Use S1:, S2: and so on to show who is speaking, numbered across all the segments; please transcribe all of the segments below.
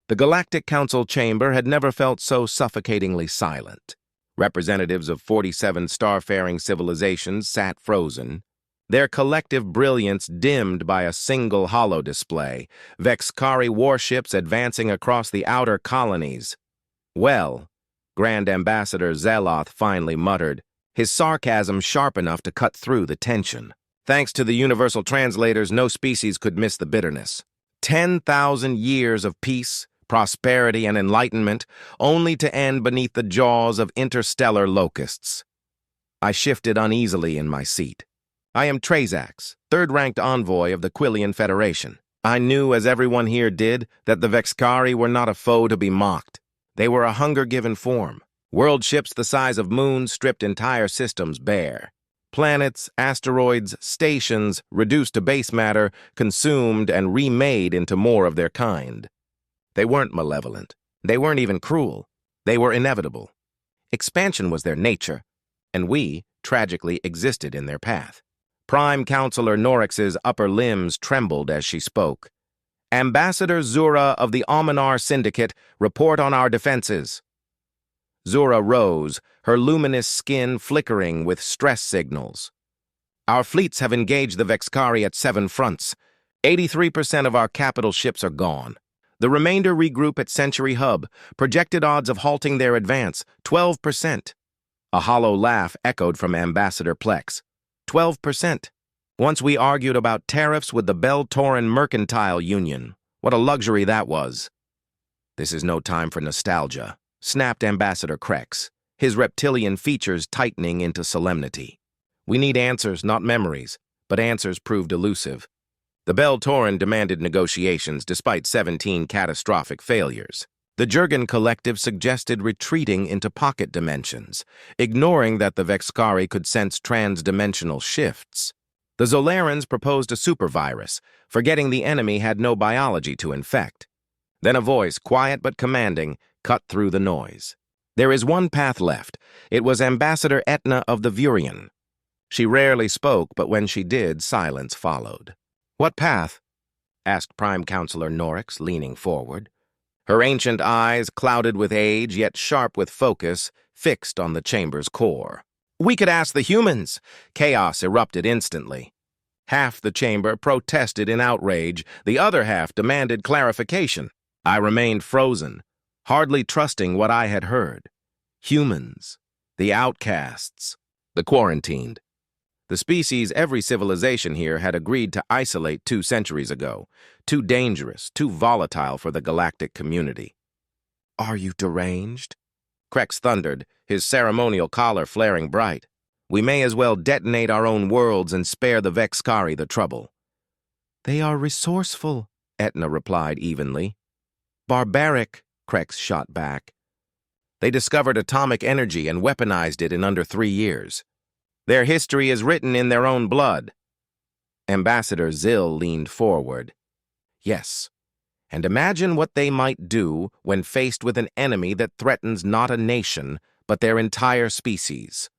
S1: The Galactic Council chamber had never felt so suffocatingly silent. Representatives of 47 starfaring civilizations sat frozen, their collective brilliance dimmed by a single holodisplay, Vexkari warships advancing across the outer colonies. "Well," Grand Ambassador Zeloth finally muttered, his sarcasm sharp enough to cut through the tension. Thanks to the universal translators, no species could miss the bitterness. 10,000 years of peace, prosperity, and enlightenment, only to end beneath the jaws of interstellar locusts. I shifted uneasily in my seat. I am Trazax, third-ranked envoy of the Quillian Federation. I knew, as everyone here did, that the Vexkari were not a foe to be mocked. They were a hunger-given form. World ships the size of moons stripped entire systems bare. Planets, asteroids, stations, reduced to base matter, consumed and remade into more of their kind. They weren't malevolent. They weren't even cruel. They were inevitable. Expansion was their nature, and we, tragically, existed in their path. Prime Counselor Norix's upper limbs trembled as she spoke. "Ambassador Zura of the Almanar Syndicate, report on our defenses." Zura rose, her luminous skin flickering with stress signals. "Our fleets have engaged the Vexkari at 7 fronts. 83% of our capital ships are gone. The remainder regroup at Century Hub. Projected odds of halting their advance, 12%. A hollow laugh echoed from Ambassador Plex. 12%. Once we argued about tariffs with the Bel-Torin Mercantile Union. What a luxury that was. "This is no time for nostalgia," snapped Ambassador Krex, his reptilian features tightening into solemnity. "We need answers, not memories, but answers proved elusive. The Bel-Torin demanded negotiations despite 17 catastrophic failures. The Jurgen Collective suggested retreating into pocket dimensions, ignoring that the Vexkari could sense trans-dimensional shifts. The Zolarans proposed a supervirus, forgetting the enemy had no biology to infect. Then a voice, quiet but commanding, cut through the noise. There is one path left. It was Ambassador Etna of the Vurian. She rarely spoke, but when she did, silence followed. "What path?" asked Prime Counselor Norix, leaning forward. Her ancient eyes, clouded with age, yet sharp with focus, fixed on the chamber's core. "We could ask the humans!" Chaos erupted instantly. Half the chamber protested in outrage, the other half demanded clarification. I remained frozen, hardly trusting what I had heard. Humans, the outcasts, the quarantined. The species every civilization here had agreed to isolate 2 centuries ago. Too dangerous, too volatile for the galactic community. "Are you deranged?" Krex thundered, his ceremonial collar flaring bright. "We may as well detonate our own worlds and spare the Vexkari the trouble." "They are resourceful," Etna replied evenly. "Barbaric," Krex shot back. "They discovered atomic energy and weaponized it in under 3 years. Their history is written in their own blood." Ambassador Zill leaned forward. "Yes, and imagine what they might do when faced with an enemy that threatens not a nation, but their entire species."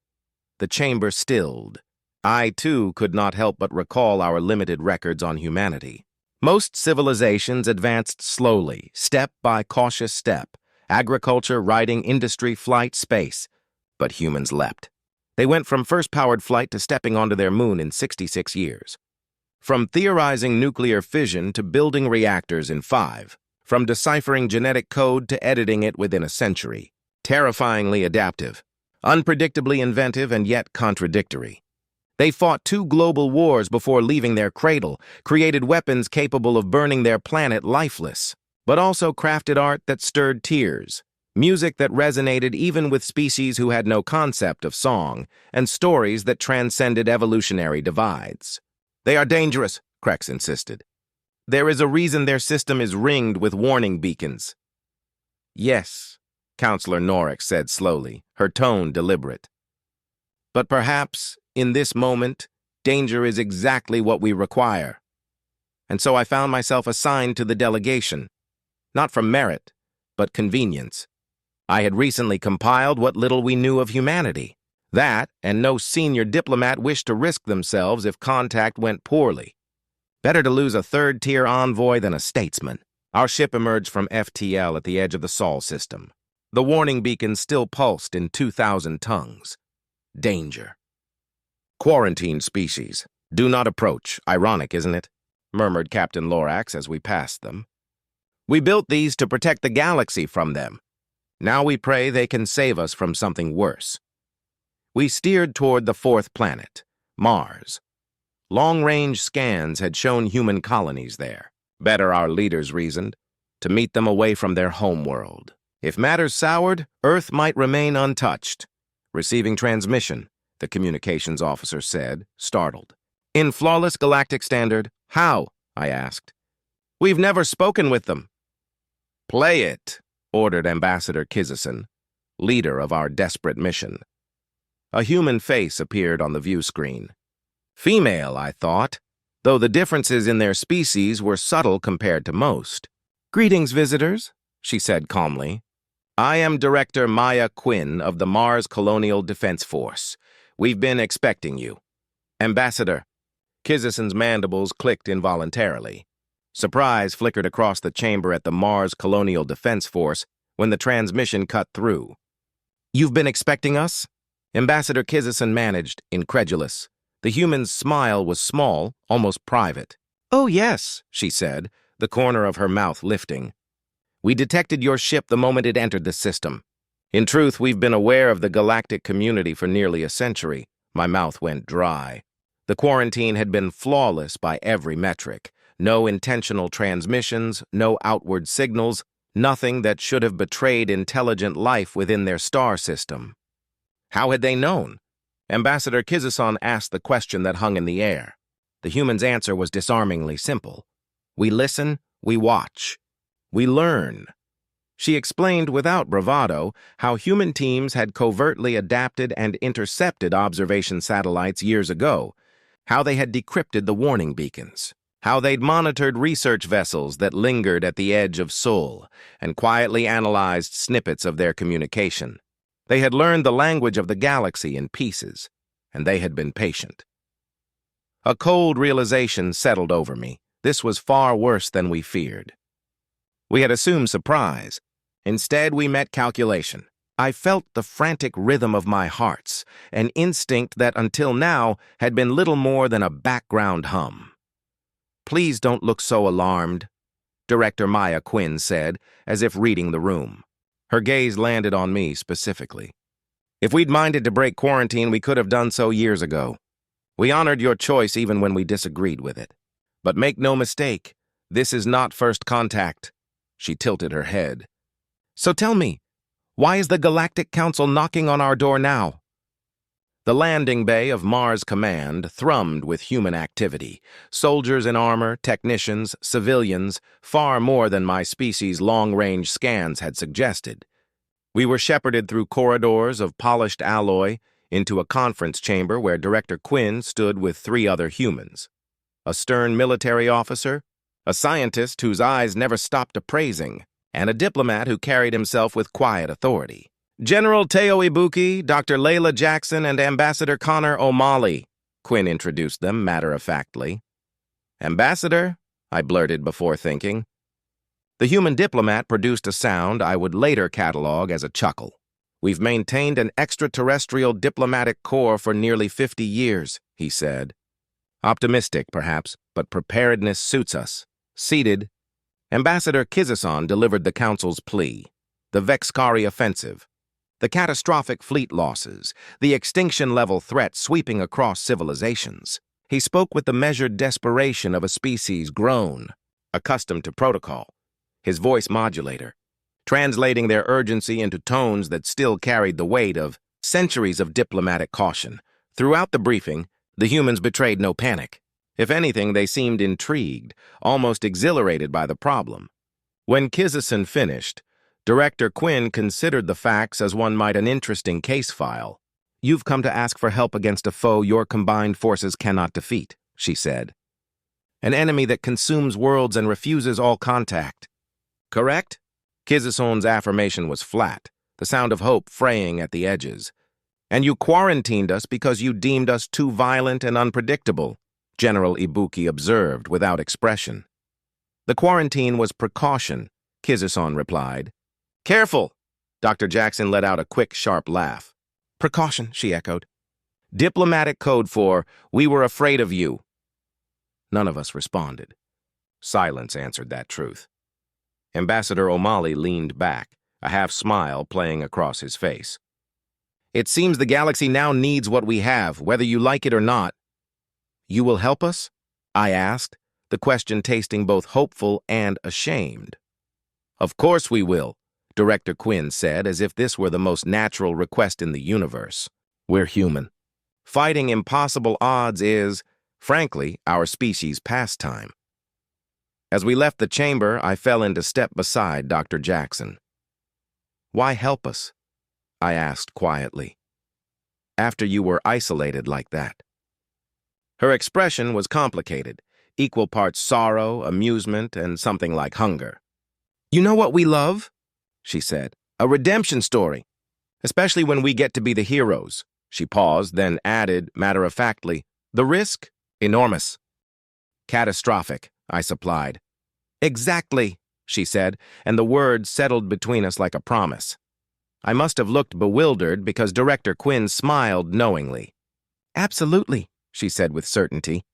S1: The chamber stilled. I, too, could not help but recall our limited records on humanity. Most civilizations advanced slowly, step by cautious step. Agriculture, writing, industry, flight, space. But humans leapt. They went from first-powered flight to stepping onto their moon in 66 years. From theorizing nuclear fission to building reactors in 5. From deciphering genetic code to editing it within a century. Terrifyingly adaptive. Unpredictably inventive and yet contradictory. They fought 2 global wars before leaving their cradle, created weapons capable of burning their planet lifeless, but also crafted art that stirred tears. Music that resonated even with species who had no concept of song, and stories that transcended evolutionary divides. "They are dangerous," Krex insisted. "There is a reason their system is ringed with warning beacons." "Yes," Counselor Norix said slowly, her tone deliberate. "But perhaps, in this moment, danger is exactly what we require." And so I found myself assigned to the delegation, not from merit, but convenience. I had recently compiled what little we knew of humanity. That, and no senior diplomat wished to risk themselves if contact went poorly. Better to lose a third-tier envoy than a statesman. Our ship emerged from FTL at the edge of the Sol system. The warning beacon still pulsed in 2,000 tongues. Danger. Quarantine species. Do not approach. Ironic, isn't it? Murmured Captain Lorax as we passed them. We built these to protect the galaxy from them. Now we pray they can save us from something worse. We steered toward the fourth planet, Mars. Long-range scans had shown human colonies there. Better, our leaders reasoned, to meet them away from their homeworld. If matters soured, Earth might remain untouched. Receiving transmission, the communications officer said, startled. In flawless galactic standard. How? I asked. We've never spoken with them. Play it, ordered Ambassador Kizison, leader of our desperate mission. A human face appeared on the view screen. Female, I thought, though the differences in their species were subtle compared to most. Greetings, visitors, she said calmly. I am Director Maya Quinn of the Mars Colonial Defense Force. We've been expecting you. Ambassador. Kizison's mandibles clicked involuntarily. Surprise flickered across the chamber at the Mars Colonial Defense Force when the transmission cut through. You've been expecting us? Ambassador Kizison managed, incredulous. The human's smile was small, almost private. Oh, yes, she said, the corner of her mouth lifting. We detected your ship the moment it entered the system. In truth, we've been aware of the galactic community for nearly a century. My mouth went dry. The quarantine had been flawless by every metric. No intentional transmissions, no outward signals, nothing that should have betrayed intelligent life within their star system. How had they known? Ambassador Kizison asked the question that hung in the air. The human's answer was disarmingly simple. We listen, we watch. We learn. She explained without bravado how human teams had covertly adapted and intercepted observation satellites years ago, how they had decrypted the warning beacons, how they'd monitored research vessels that lingered at the edge of Sol and quietly analyzed snippets of their communication. They had learned the language of the galaxy in pieces, and they had been patient. A cold realization settled over me. This was far worse than we feared. We had assumed surprise. Instead, we met calculation. I felt the frantic rhythm of my hearts, an instinct that until now had been little more than a background hum. Please don't look so alarmed, Director Maya Quinn said, as if reading the room. Her gaze landed on me specifically. If we'd minded to break quarantine, we could have done so years ago. We honored your choice even when we disagreed with it. But make no mistake, this is not first contact. She tilted her head. So tell me, why is the Galactic Council knocking on our door now? The landing bay of Mars Command thrummed with human activity. Soldiers in armor, technicians, civilians, far more than my species' long-range scans had suggested. We were shepherded through corridors of polished alloy into a conference chamber where Director Quinn stood with 3 other humans. A stern military officer, a scientist whose eyes never stopped appraising, and a diplomat who carried himself with quiet authority. General Teo Ibuki, Dr. Layla Jackson, and Ambassador Connor O'Malley, Quinn introduced them matter-of-factly. Ambassador, I blurted before thinking. The human diplomat produced a sound I would later catalog as a chuckle. We've maintained an extraterrestrial diplomatic corps for nearly 50 years, he said. Optimistic, perhaps, but preparedness suits us. Seated, Ambassador Kizison delivered the Council's plea. The Vexkari offensive, the catastrophic fleet losses, the extinction-level threat sweeping across civilizations. He spoke with the measured desperation of a species grown, accustomed to protocol, his voice modulator, translating their urgency into tones that still carried the weight of centuries of diplomatic caution. Throughout the briefing, the humans betrayed no panic. If anything, they seemed intrigued, almost exhilarated by the problem. When Kizison finished, Director Quinn considered the facts as one might an interesting case file. You've come to ask for help against a foe your combined forces cannot defeat, she said. An enemy that consumes worlds and refuses all contact. Correct? Kizison's affirmation was flat, the sound of hope fraying at the edges. And you quarantined us because you deemed us too violent and unpredictable, General Ibuki observed without expression. The quarantine was precaution, Kizison replied. Careful! Dr. Jackson let out a quick, sharp laugh. Precaution, she echoed. Diplomatic code for, we were afraid of you. None of us responded. Silence answered that truth. Ambassador O'Malley leaned back, a half-smile playing across his face. It seems the galaxy now needs what we have, whether you like it or not. You will help us? I asked, the question tasting both hopeful and ashamed. Of course we will, Director Quinn said, as if this were the most natural request in the universe. We're human. Fighting impossible odds is, frankly, our species' pastime. As we left the chamber, I fell into step beside Dr. Jackson. Why help us? I asked quietly. After you were isolated like that. Her expression was complicated, equal parts sorrow, amusement, and something like hunger. You know what we love? She said. A redemption story. Especially when we get to be the heroes. She paused, then added, matter-of-factly, the risk? Enormous. Catastrophic, I supplied. Exactly, she said, and the words settled between us like a promise. I must have looked bewildered because Director Quinn smiled knowingly. Absolutely, she said with certainty.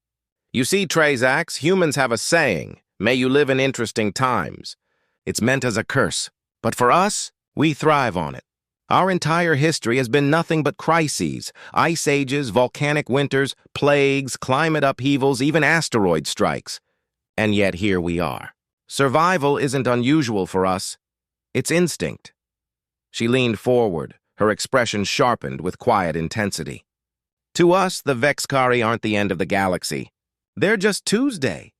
S1: You see, Trazax, humans have a saying, may you live in interesting times. It's meant as a curse, but for us, we thrive on it. Our entire history has been nothing but crises, ice ages, volcanic winters, plagues, climate upheavals, even asteroid strikes. And yet here we are. Survival isn't unusual for us. It's instinct. She leaned forward, her expression sharpened with quiet intensity. To us, the Vexkari aren't the end of the galaxy. They're just Tuesday.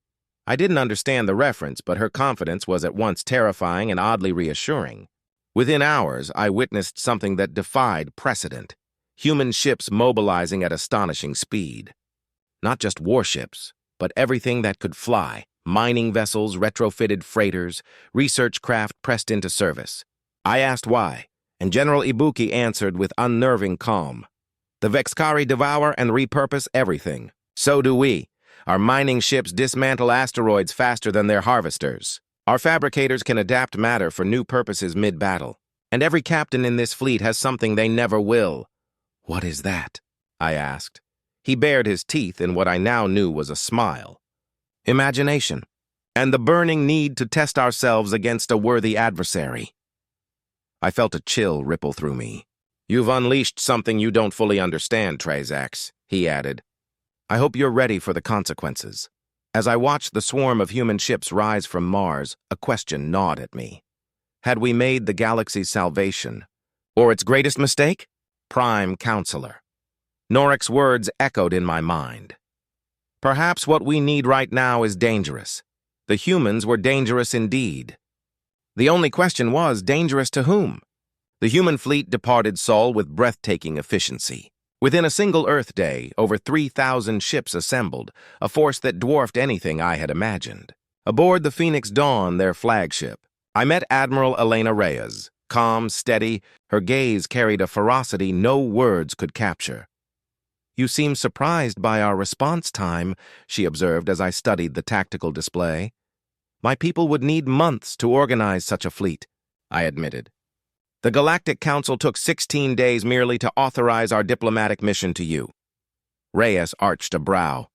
S1: I didn't understand the reference, but her confidence was at once terrifying and oddly reassuring. Within hours, I witnessed something that defied precedent. Human ships mobilizing at astonishing speed. Not just warships, but everything that could fly. Mining vessels, retrofitted freighters, research craft pressed into service. I asked why, and General Ibuki answered with unnerving calm. The Vexkari devour and repurpose everything. So do we. Our mining ships dismantle asteroids faster than their harvesters. Our fabricators can adapt matter for new purposes mid-battle. And every captain in this fleet has something they never will. What is that? I asked. He bared his teeth in what I now knew was a smile. Imagination, and the burning need to test ourselves against a worthy adversary. I felt a chill ripple through me. You've unleashed something you don't fully understand, Trazax, he added. I hope you're ready for the consequences. As I watched the swarm of human ships rise from Mars, a question gnawed at me. Had we made the galaxy's salvation? Or its greatest mistake? Prime Counselor. Norik's words echoed in my mind. Perhaps what we need right now is dangerous. The humans were dangerous indeed. The only question was, dangerous to whom? The human fleet departed Sol with breathtaking efficiency. Within a single Earth day, over 3,000 ships assembled, a force that dwarfed anything I had imagined. Aboard the Phoenix Dawn, their flagship, I met Admiral Elena Reyes. Calm, steady, her gaze carried a ferocity no words could capture. You seem surprised by our response time, she observed as I studied the tactical display. My people would need months to organize such a fleet, I admitted. The Galactic Council took 16 days merely to authorize our diplomatic mission to you. Reyes arched a brow.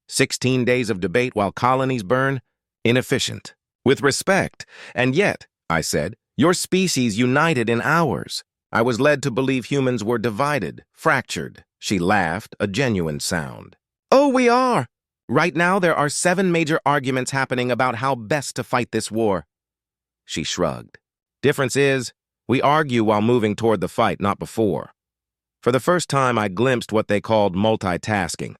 S1: 16 days of debate while colonies burn? Inefficient. With respect, and yet, I said, your species united in ours. I was led to believe humans were divided, fractured. She laughed, a genuine sound. Oh, we are! Right now there are 7 major arguments happening about how best to fight this war. She shrugged. Difference is, we argue while moving toward the fight, not before. For the first time, I glimpsed what they called multitasking.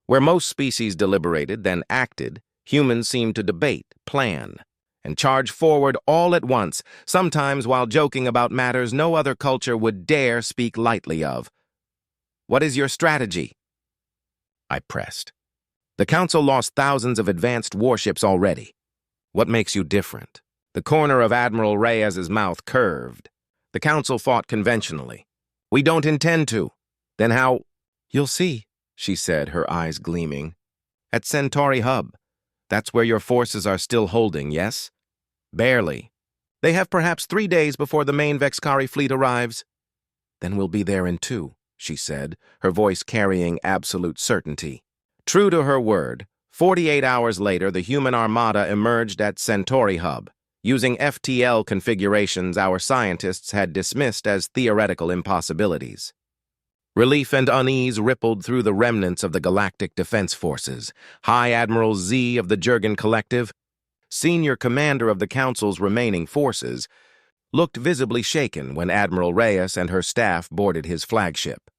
S1: Where most species deliberated, then acted, humans seemed to debate, plan, and charge forward all at once, sometimes while joking about matters no other culture would dare speak lightly of. What is your strategy? I pressed. The Council lost thousands of advanced warships already. What makes you different? The corner of Admiral Reyes's mouth curved. The Council fought conventionally. We don't intend to. Then how? You'll see, she said, her eyes gleaming. At Centauri Hub, That's where your forces are still holding, yes? Barely. They have perhaps 3 days before the main Vexkari fleet arrives. Then we'll be there in 2, she said, her voice carrying absolute certainty. True to her word, 48 hours later, the human armada emerged at Centauri Hub, using FTL configurations our scientists had dismissed as theoretical impossibilities. Relief and unease rippled through the remnants of the Galactic Defense Forces. High Admiral Z of the Jurgen Collective, senior commander of the Council's remaining forces, looked visibly shaken when Admiral Reyes and her staff boarded his flagship.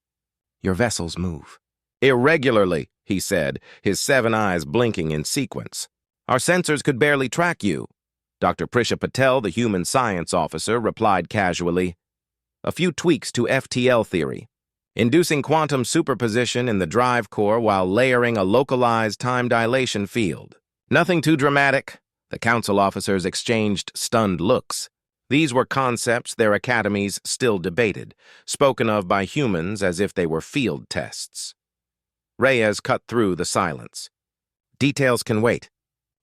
S1: Your vessels move. Irregularly, he said, his 7 eyes blinking in sequence. Our sensors could barely track you. Dr. Prisha Patel, the human science officer, replied casually. A few tweaks to FTL theory. Inducing quantum superposition in the drive core while layering a localized time dilation field. Nothing too dramatic. The council officers exchanged stunned looks. These were concepts their academies still debated, spoken of by humans as if they were field tests. Reyes cut through the silence. Details can wait.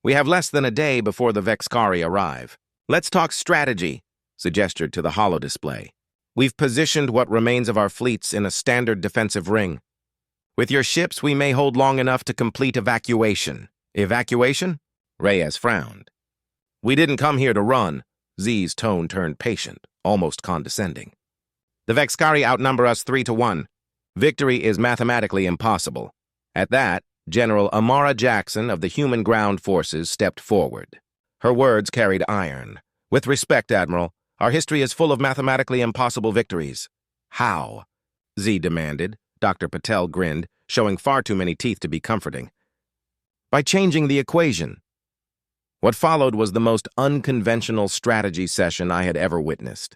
S1: We have less than a day before the Vexkari arrive. Let's talk strategy, she gestured to the holodisplay. We've positioned what remains of our fleets in a standard defensive ring. With your ships, we may hold long enough to complete evacuation. Evacuation? Reyes frowned. We didn't come here to run. Z's tone turned patient, almost condescending. The Vexkari outnumber us 3-1. Victory is mathematically impossible. At that, General Amara Jackson of the Human Ground Forces stepped forward. Her words carried iron. With respect, Admiral, our history is full of mathematically impossible victories. How? Z demanded. Dr. Patel grinned, showing far too many teeth to be comforting. By changing the equation. What followed was the most unconventional strategy session I had ever witnessed.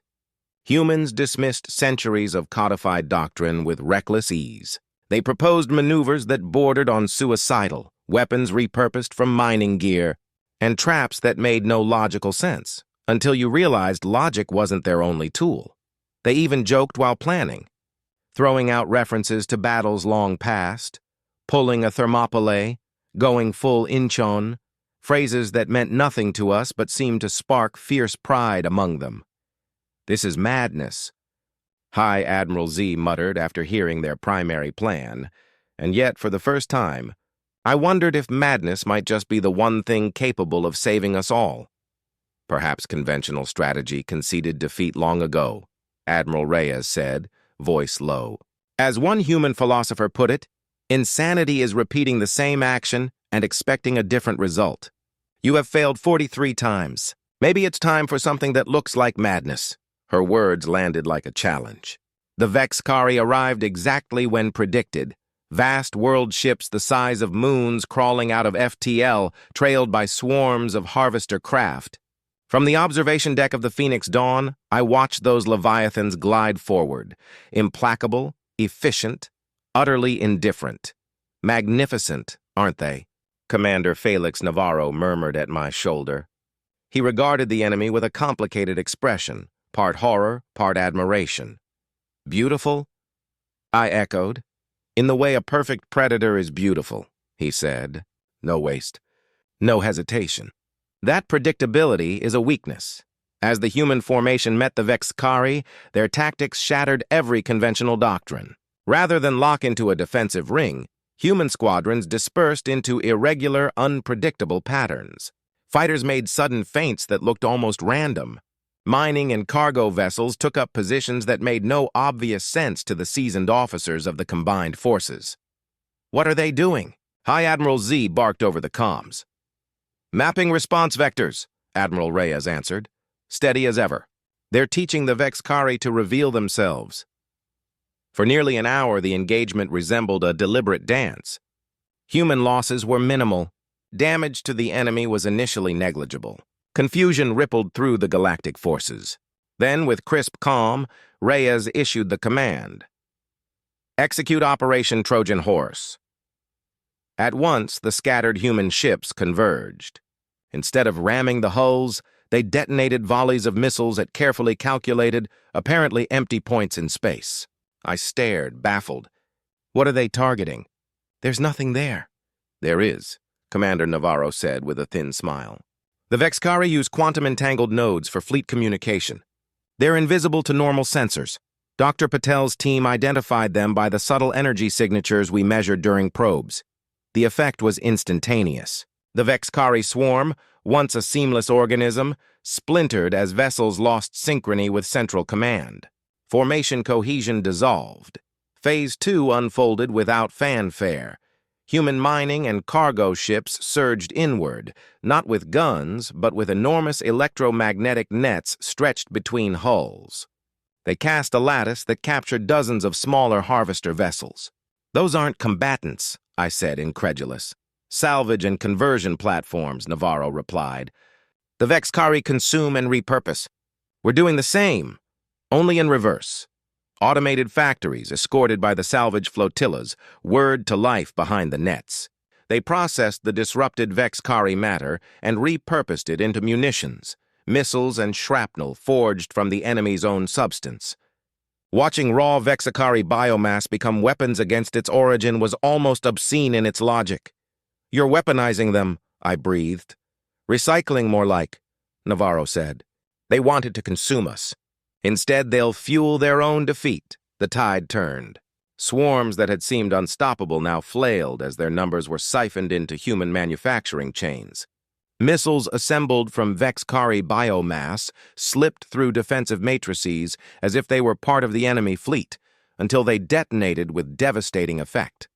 S1: Humans dismissed centuries of codified doctrine with reckless ease. They proposed maneuvers that bordered on suicidal, weapons repurposed from mining gear, and traps that made no logical sense, until you realized logic wasn't their only tool. They even joked while planning, throwing out references to battles long past, pulling a Thermopylae, going full Inchon, phrases that meant nothing to us but seemed to spark fierce pride among them. This is madness, High Admiral Z muttered after hearing their primary plan, and yet, for the first time, I wondered if madness might just be the one thing capable of saving us all. Perhaps conventional strategy conceded defeat long ago, Admiral Reyes said, voice low. As one human philosopher put it, insanity is repeating the same action and expecting a different result. You have failed 43 times. Maybe it's time for something that looks like madness. Her words landed like a challenge. The Vexkari arrived exactly when predicted. Vast world ships the size of moons crawling out of FTL, trailed by swarms of harvester craft. From the observation deck of the Phoenix Dawn, I watched those leviathans glide forward, implacable, efficient, utterly indifferent. Magnificent, aren't they? Commander Felix Navarro murmured at my shoulder. He regarded the enemy with a complicated expression, part horror, part admiration. Beautiful? I echoed. In the way a perfect predator is beautiful, he said. No waste, no hesitation. That predictability is a weakness. As the human formation met the Vexkari, their tactics shattered every conventional doctrine. Rather than lock into a defensive ring, human squadrons dispersed into irregular, unpredictable patterns. Fighters made sudden feints that looked almost random. Mining and cargo vessels took up positions that made no obvious sense to the seasoned officers of the combined forces. What are they doing? High Admiral Z barked over the comms. Mapping response vectors, Admiral Reyes answered. Steady as ever. They're teaching the Vexkari to reveal themselves. For nearly an hour, the engagement resembled a deliberate dance. Human losses were minimal. Damage to the enemy was initially negligible. Confusion rippled through the galactic forces. Then, with crisp calm, Reyes issued the command. Execute Operation Trojan Horse. At once, the scattered human ships converged. Instead of ramming the hulls, they detonated volleys of missiles at carefully calculated, apparently empty points in space. I stared, baffled. What are they targeting? There's nothing there. There is. Commander Navarro said with a thin smile. The Vexkari use quantum-entangled nodes for fleet communication. They're invisible to normal sensors. Dr. Patel's team identified them by the subtle energy signatures we measured during probes. The effect was instantaneous. The Vexkari swarm, once a seamless organism, splintered as vessels lost synchrony with central command. Formation cohesion dissolved. Phase 2 unfolded without fanfare. Human mining and cargo ships surged inward, not with guns, but with enormous electromagnetic nets stretched between hulls. They cast a lattice that captured dozens of smaller harvester vessels. "Those aren't combatants," I said, incredulous. "Salvage and conversion platforms," Navarro replied. "The Vexkari consume and repurpose. We're doing the same, only in reverse. Automated factories, escorted by the salvage flotillas, whirred to life behind the nets. They processed the disrupted Vexkari matter and repurposed it into munitions, missiles and shrapnel forged from the enemy's own substance. Watching raw Vexkari biomass become weapons against its origin was almost obscene in its logic. "You're weaponizing them," I breathed. "Recycling, more like," Navarro said. "They wanted to consume us. Instead, they'll fuel their own defeat." The tide turned. Swarms that had seemed unstoppable now flailed as their numbers were siphoned into human manufacturing chains. Missiles assembled from Vexkari biomass slipped through defensive matrices as if they were part of the enemy fleet, until they detonated with devastating effect.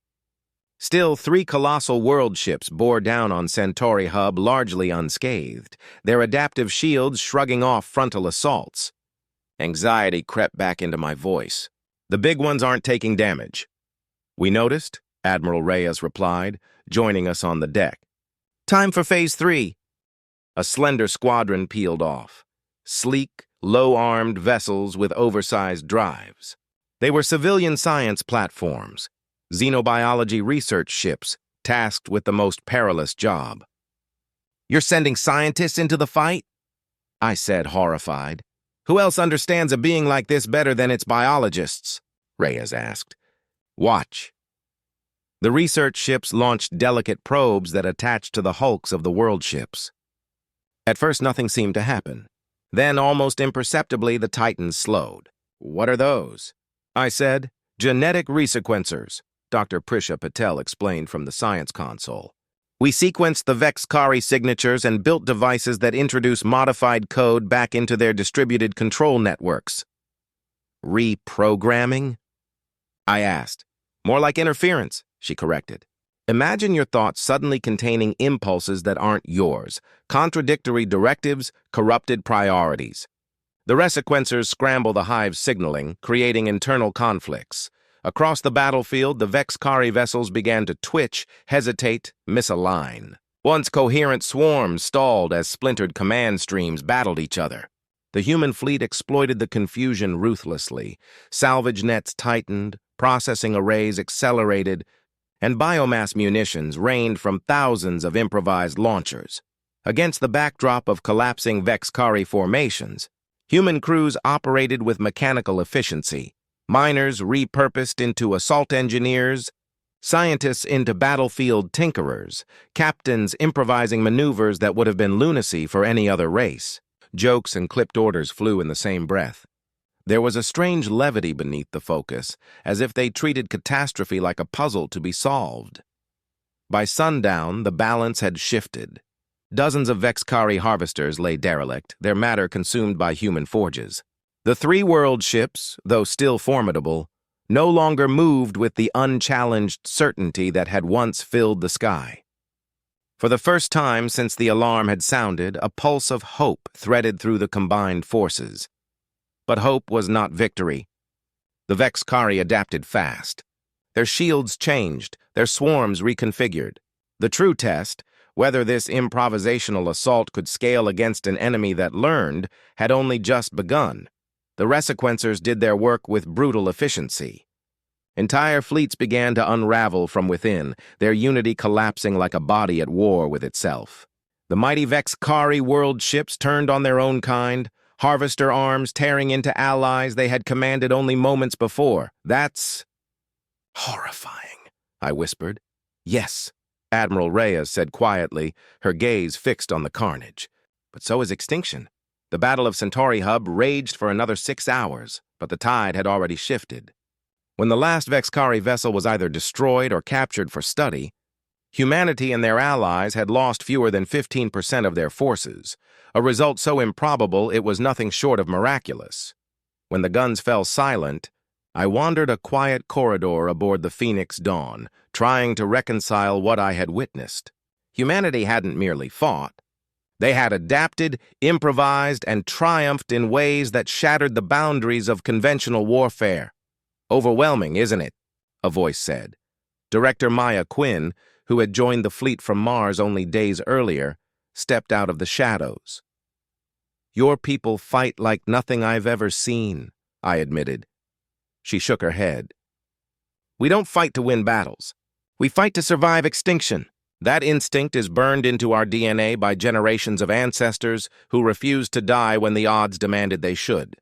S1: Still, 3 colossal world ships bore down on Centauri Hub largely unscathed, their adaptive shields shrugging off frontal assaults. Anxiety crept back into my voice. "The big ones aren't taking damage." "We noticed," Admiral Reyes replied, joining us on the deck. "Time for Phase 3. A slender squadron peeled off. Sleek, low-armed vessels with oversized drives. They were civilian science platforms, xenobiology research ships tasked with the most perilous job. "You're sending scientists into the fight?" I said, horrified. "Who else understands a being like this better than its biologists?" Reyes asked. "Watch." The research ships launched delicate probes that attached to the hulks of the world ships. At first, nothing seemed to happen. Then, almost imperceptibly, the Titans slowed. "What are those?" I said. "Genetic resequencers," Dr. Prisha Patel explained from the science console. "We sequenced the Vexkari signatures and built devices that introduce modified code back into their distributed control networks." "Reprogramming?" I asked. "More like interference," she corrected. "Imagine your thoughts suddenly containing impulses that aren't yours, contradictory directives, corrupted priorities. The resequencers scramble the hive's signaling, creating internal conflicts. Across the battlefield, the Vexkari vessels began to twitch, hesitate, misalign. Once coherent swarms stalled as splintered command streams battled each other. The human fleet exploited the confusion ruthlessly. Salvage nets tightened, processing arrays accelerated, and biomass munitions rained from thousands of improvised launchers. Against the backdrop of collapsing Vexkari formations, human crews operated with mechanical efficiency. Miners repurposed into assault engineers, scientists into battlefield tinkerers, captains improvising maneuvers that would have been lunacy for any other race. Jokes and clipped orders flew in the same breath. There was a strange levity beneath the focus, as if they treated catastrophe like a puzzle to be solved. By sundown, the balance had shifted. Dozens of Vexkari harvesters lay derelict, their matter consumed by human forges. The 3 world ships, though still formidable, no longer moved with the unchallenged certainty that had once filled the sky. For the first time since the alarm had sounded, a pulse of hope threaded through the combined forces. But hope was not victory. The Vexkari adapted fast. Their shields changed, their swarms reconfigured. The true test, whether this improvisational assault could scale against an enemy that learned, had only just begun. The resequencers did their work with brutal efficiency. Entire fleets began to unravel from within, their unity collapsing like a body at war with itself. The mighty Vexkari world ships turned on their own kind, harvester arms tearing into allies they had commanded only moments before. "That's horrifying," I whispered. "Yes," Admiral Reyes said quietly, her gaze fixed on the carnage. But so is extinction. The Battle of Centauri Hub raged for another 6 hours, but the tide had already shifted. When the last Vexkari vessel was either destroyed or captured for study, humanity and their allies had lost fewer than 15% of their forces, a result so improbable it was nothing short of miraculous. When the guns fell silent, I wandered a quiet corridor aboard the Phoenix Dawn, trying to reconcile what I had witnessed. Humanity hadn't merely fought. They had adapted, improvised, and triumphed in ways that shattered the boundaries of conventional warfare. "Overwhelming, isn't it?" a voice said. Director Maya Quinn, who had joined the fleet from Mars only days earlier, stepped out of the shadows. "Your people fight like nothing I've ever seen," I admitted. She shook her head. "We don't fight to win battles. We fight to survive extinction. That instinct is burned into our DNA by generations of ancestors who refused to die when the odds demanded they should."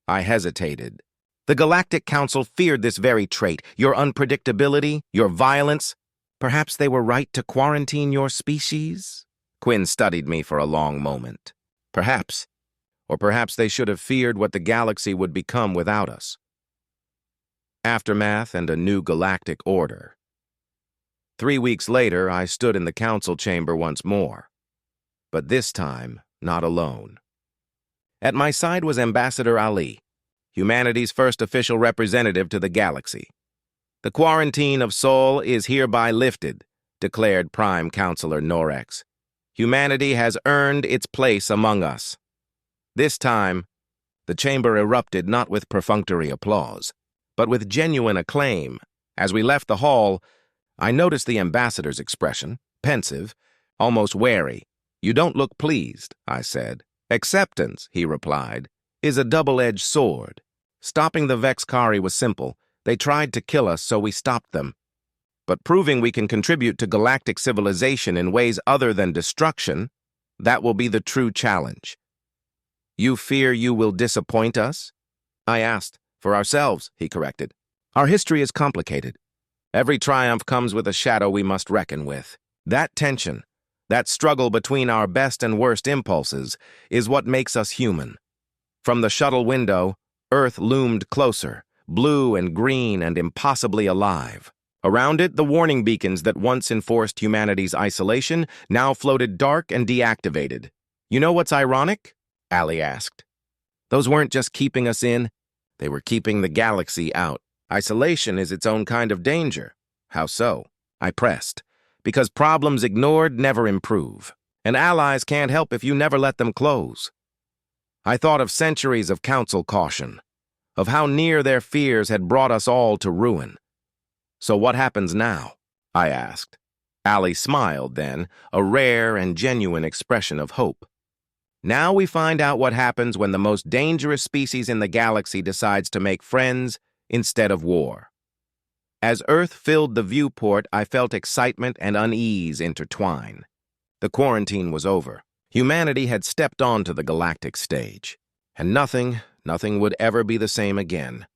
S1: I hesitated. "The Galactic Council feared this very trait, your unpredictability, your violence. Perhaps they were right to quarantine your species?" Quinn studied me for a long moment. "Perhaps. Or perhaps they should have feared what the galaxy would become without us." Aftermath and a new galactic order. 3 weeks later, I stood in the council chamber once more. But this time, not alone. At my side was Ambassador Ali, humanity's first official representative to the galaxy. "The quarantine of Sol is hereby lifted," declared Prime Counselor Norex. "Humanity has earned its place among us." This time, the chamber erupted not with perfunctory applause, but with genuine acclaim. As we left the hall, I noticed the ambassador's expression, pensive, almost wary. "You don't look pleased," I said. "Acceptance," he replied, "is a double-edged sword. Stopping the Vexkari was simple. They tried to kill us, so we stopped them. But proving we can contribute to galactic civilization in ways other than destruction, that will be the true challenge." "You fear you will disappoint us?" I asked. "For ourselves," he corrected. "Our history is complicated. Every triumph comes with a shadow we must reckon with. That tension, that struggle between our best and worst impulses, is what makes us human." From the shuttle window, Earth loomed closer, blue and green and impossibly alive. Around it, the warning beacons that once enforced humanity's isolation now floated dark and deactivated. "You know what's ironic?" Ali asked. "Those weren't just keeping us in, they were keeping the galaxy out. Isolation is its own kind of danger." "How so?" I pressed. "Because problems ignored never improve, and allies can't help if you never let them close." I thought of centuries of council caution, of how near their fears had brought us all to ruin. "So what happens now?" I asked. Ali smiled then, a rare and genuine expression of hope. "Now we find out what happens when the most dangerous species in the galaxy decides to make friends instead of war." As Earth filled the viewport, I felt excitement and unease intertwine. The quarantine was over. Humanity had stepped onto the galactic stage, and nothing would ever be the same again.